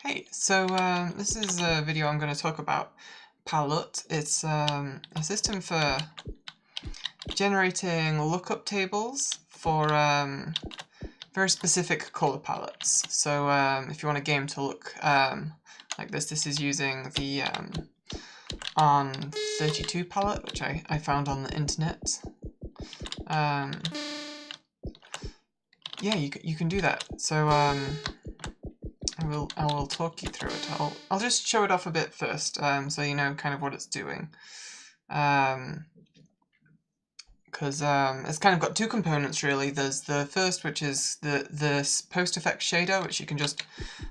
Hey, so this is a video I'm going to talk about Palutte. It's a system for generating lookup tables for very specific color palettes. So if you want a game to look like this is using the on 32 palette, which I found on the internet. Yeah, you can do that. So I will talk you through it. I'll just show it off a bit first, so you know kind of what it's doing. Because it's kind of got two components really. There's the first, which is the post effect shader, which you can just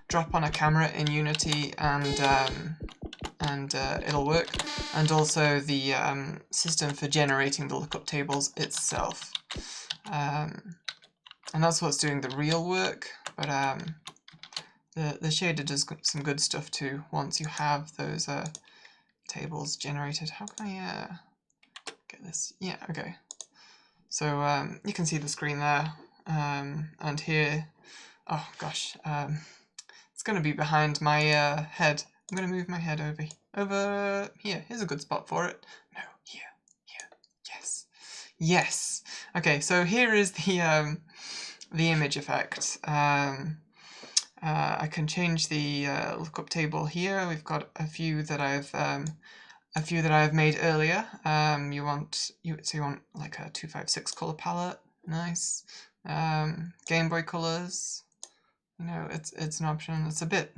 drop on a camera in Unity and it'll work, and also the system for generating the lookup tables itself. And that's what's doing the real work, but the shader does some good stuff too once you have those tables generated. How can I get this? Yeah, okay. So you can see the screen there, and here, oh gosh, it's going to be behind my head. I'm going to move my head over here. Here's a good spot for it. No, here, yes, yes. Okay, so here is the image effect. I can change the lookup table here. We've got a few that I've made earlier. You want like a 256 color palette, nice. Game Boy colors, you know, it's an option. It's a bit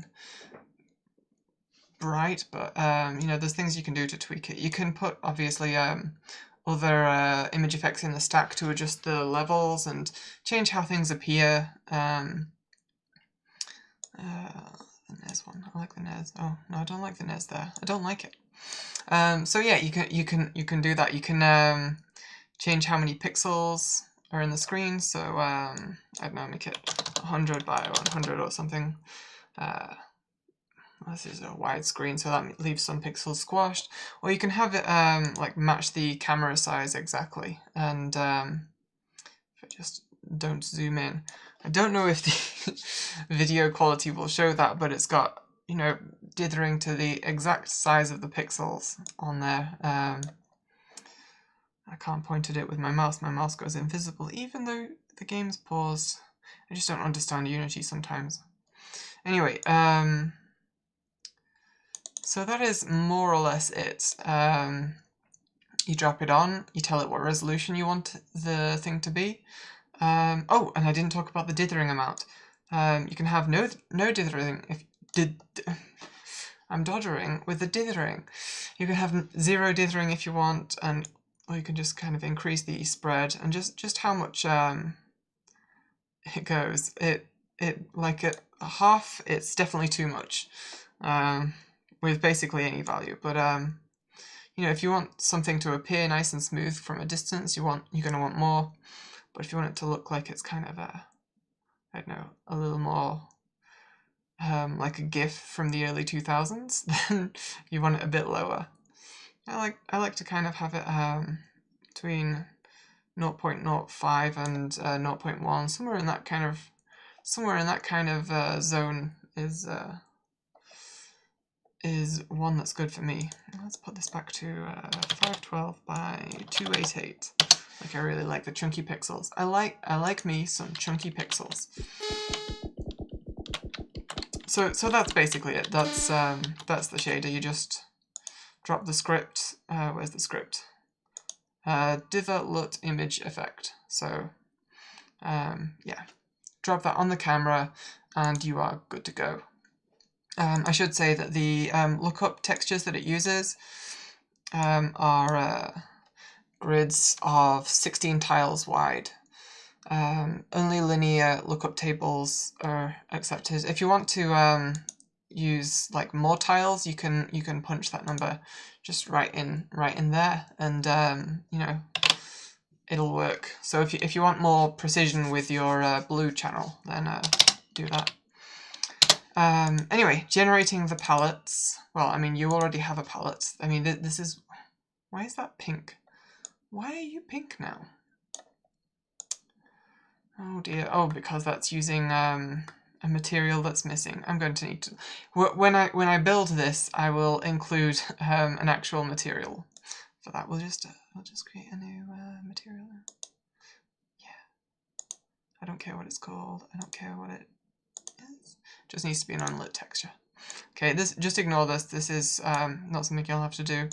bright, but you know, there's things you can do to tweak it. You can put obviously other image effects in the stack to adjust the levels and change how things appear. The NES one. I like the NES. Oh no, I don't like the NES there. I don't like it. So yeah, you can do that. You can change how many pixels are in the screen. So I don't know, make it 100 by 100 or something. This is a widescreen, so that leaves some pixels squashed. Or you can have it like match the camera size exactly. And if I just don't zoom in, I don't know if the video quality will show that, but it's got, you know, dithering to the exact size of the pixels on there. I can't point at it with my mouse. My mouse goes invisible, even though the game's paused. I just don't understand Unity sometimes. Anyway, so that is more or less it. You drop it on, you tell it what resolution you want the thing to be. Oh, and I didn't talk about the dithering amount. You can have no dithering if I'm doddering with the dithering. You can have 0 dithering if you want, or you can just kind of increase the spread and just how much it goes. It like at half, it's definitely too much with basically any value. But you know, if you want something to appear nice and smooth from a distance, you're going to want more. But if you want it to look like it's kind of I don't know, a little more like a GIF from the early 2000s, then you want it a bit lower. I like to kind of have it between 0.05 and 0.1, somewhere in that kind of zone is one that's good for me. Let's put this back to 512 by 288. Like, I really like the chunky pixels. I like me some chunky pixels. So that's basically it. That's the shader. You just drop the script. Where's the script? Dither LUT image effect. So yeah, drop that on the camera, and you are good to go. I should say that the lookup textures that it uses are grids of 16 tiles wide. Only linear lookup tables are accepted. If you want to use like more tiles, you can punch that number just right in there, and you know, it'll work. So if you want more precision with your blue channel, then do that. Anyway, generating the palettes. Well, I mean, you already have a palette. I mean, this is... Why is that pink? Why are you pink now? Oh dear. Oh, because that's using a material that's missing. I'm going to need to, when I build this, I will include an actual material. For that, we'll just create a new material. Yeah, I don't care what it's called. I don't care what it is. Just needs to be an unlit texture. Okay, this, just ignore this. This is not something you'll have to do.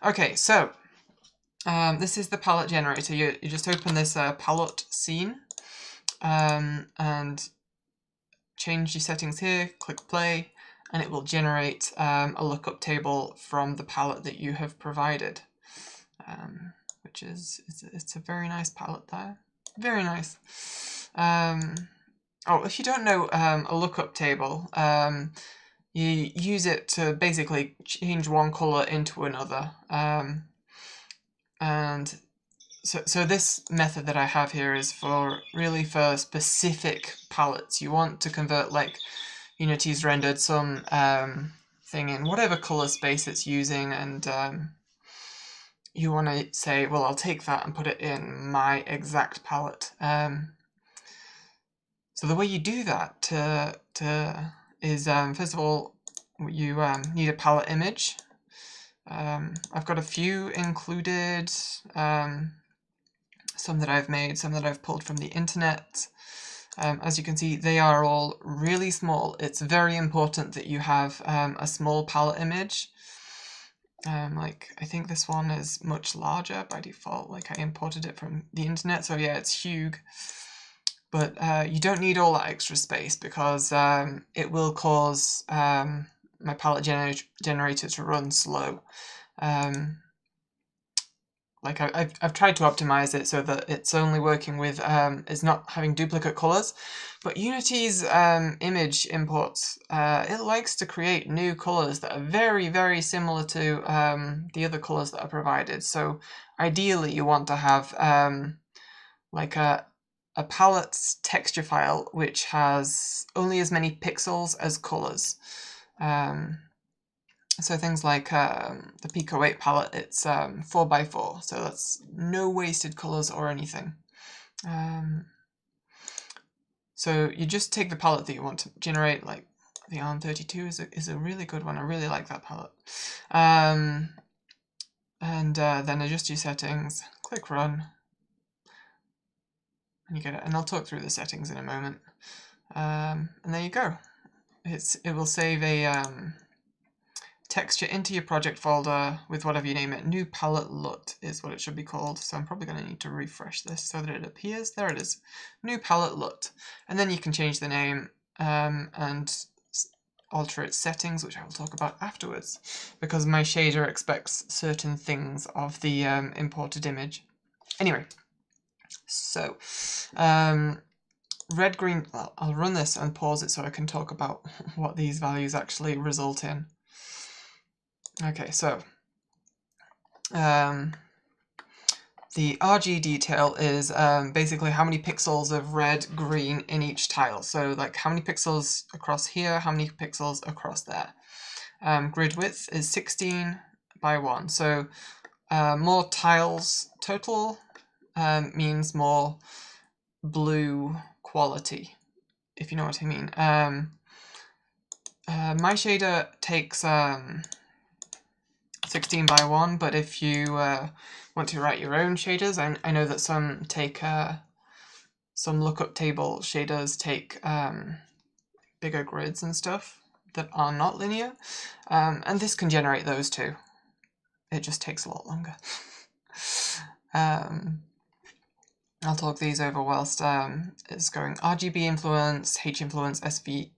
Okay, so this is the palette generator. You just open this Palutte scene and change your settings here, click play, and it will generate a lookup table from the palette that you have provided, which is, it's a very nice palette there. Very nice. Oh, if you don't know a lookup table, you use it to basically change one color into another. And so this method that I have here is for specific palettes. You want to convert, like, Unity's rendered some thing in whatever color space it's using, and you want to say, well, I'll take that and put it in my exact palette. So the way you do that is first of all, you need a palette image. I've got a few included, some that I've made, some that I've pulled from the internet. As you can see, they are all really small. It's very important that you have a small palette image. Like, I think this one is much larger by default, like I imported it from the internet, so yeah, it's huge. But you don't need all that extra space, because it will cause my palette generator to run slow. Like I've tried to optimize it so that it's only working with, it's not having duplicate colors, but Unity's image imports, it likes to create new colors that are very, very similar to the other colors that are provided. So ideally you want to have like a palette's texture file which has only as many pixels as colors. So things like the Pico 8 palette, it's 4x4, so that's no wasted colors or anything. So you just take the palette that you want to generate, like the ARM32 is a really good one. I really like that palette. And then adjust your settings, click run, and you get it. And I'll talk through the settings in a moment. And there you go. It will save a texture into your project folder with whatever you name it. New palette LUT is what it should be called, so I'm probably going to need to refresh this so that it appears. There it is, new palette LUT. And then you can change the name and alter its settings, which I will talk about afterwards, because my shader expects certain things of the imported image. Anyway, so red, green, well, I'll run this and pause it so I can talk about what these values actually result in. Okay, so the RG detail is basically how many pixels of red, green in each tile. So like how many pixels across here, how many pixels across there. Grid width is 16 by 1. So more tiles total means more blue quality, if you know what I mean. My shader takes 16 by 1, but if you want to write your own shaders, I know that some take, some lookup table shaders take bigger grids and stuff that are not linear, and this can generate those too. It just takes a lot longer. I'll talk these over whilst it's going. RGB influence, H influence, SV.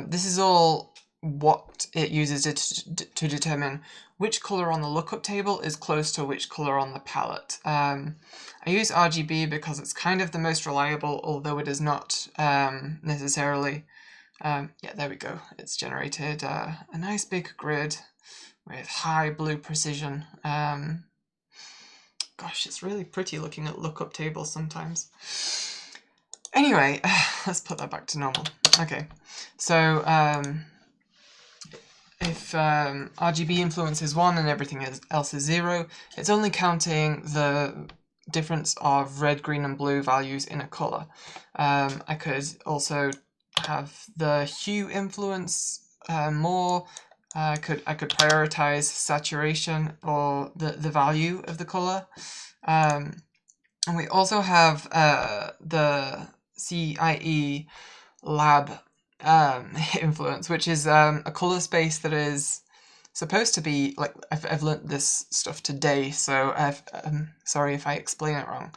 This is all what it uses to determine which color on the lookup table is close to which color on the palette. I use RGB because it's kind of the most reliable, although it is not necessarily. Yeah, there we go. It's generated a nice big grid with high blue precision. Gosh, it's really pretty looking at lookup tables sometimes. Anyway, let's put that back to normal. Okay, so if RGB influence is 1 and everything else is 0, it's only counting the difference of red, green and blue values in a color. I could also have the hue influence more. I could prioritize saturation or the value of the color. And we also have the CIE lab influence, which is a color space that is supposed to be, like, I've learnt this stuff today, so sorry if I explain it wrong.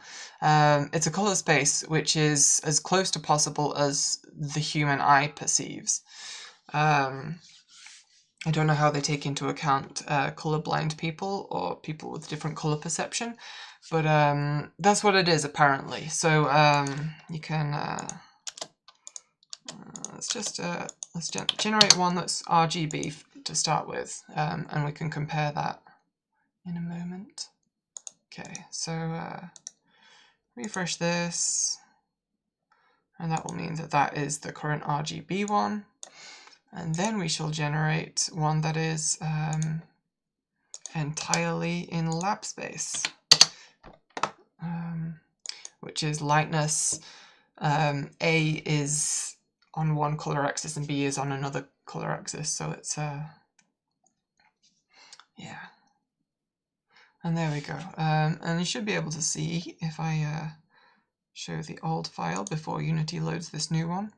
It's a color space which is as close to possible as the human eye perceives. I don't know how they take into account colorblind people or people with different color perception, but that's what it is apparently. So you can let's generate one that's RGB to start with, and we can compare that in a moment. Okay, so refresh this, and that will mean that that is the current RGB one. And then we shall generate one that is entirely in lab space, which is lightness. A is on one color axis and B is on another color axis, so it's yeah. And there we go. And you should be able to see if I show the old file before Unity loads this new one.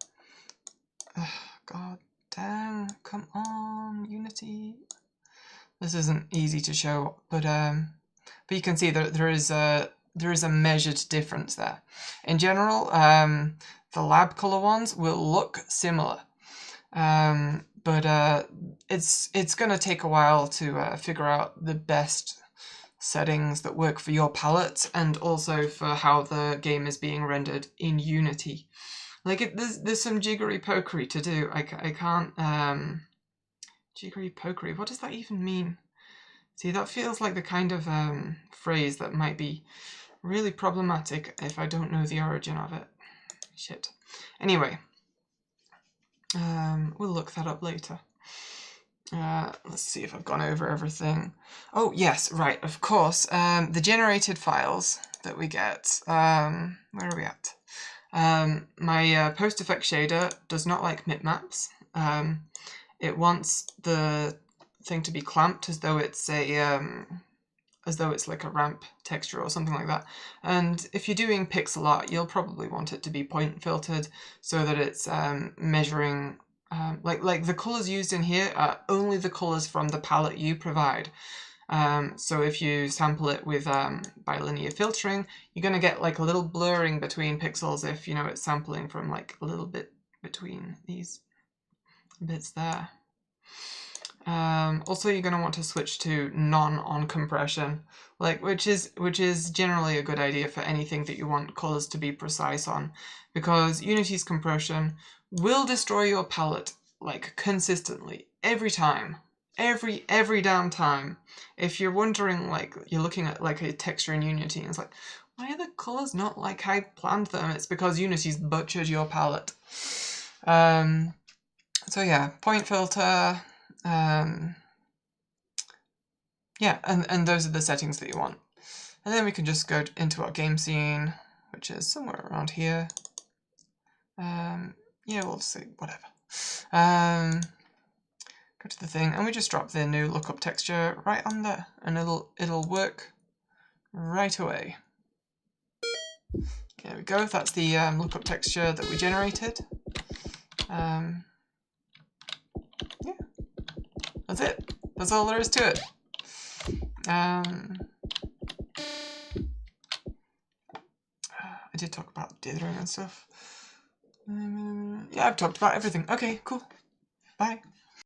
God damn, come on, Unity. This isn't easy to show, but you can see that there is a measured difference there. In general, the lab color ones will look similar, but it's going to take a while to figure out the best settings that work for your palette, and also for how the game is being rendered in Unity. Like, there's some jiggery pokery to do. I can't jiggery pokery. What does that even mean? See, that feels like the kind of phrase that might be really problematic if I don't know the origin of it. Shit. Anyway, we'll look that up later. Let's see if I've gone over everything. Oh, yes, right, of course. The generated files that we get, where are we at? My post-effect shader does not like mipmaps. It wants the thing to be clamped as though it's like a ramp texture or something like that. And if you're doing pixel art, you'll probably want it to be point filtered so that it's measuring. Like the colors used in here are only the colors from the palette you provide. So if you sample it with bilinear filtering, you're going to get like a little blurring between pixels if, you know, it's sampling from like a little bit between these bits there. Also, you're going to want to switch to none on compression, which is generally a good idea for anything that you want colors to be precise on, because Unity's compression will destroy your palette like consistently every time, every damn time. If you're wondering, like, you're looking at like a texture in Unity and it's like, why are the colors not like I planned them? It's because Unity's butchered your palette. So yeah, point filter. Yeah, and those are the settings that you want. And then we can just go into our game scene, which is somewhere around here. Yeah, we'll see, whatever. Go to the thing, and we just drop the new lookup texture right on there, and it'll work right away. There we go, that's the lookup texture that we generated. Yeah, that's it. That's all there is to it. I did talk about dithering and stuff. Yeah, I've talked about everything. Okay, cool. Bye.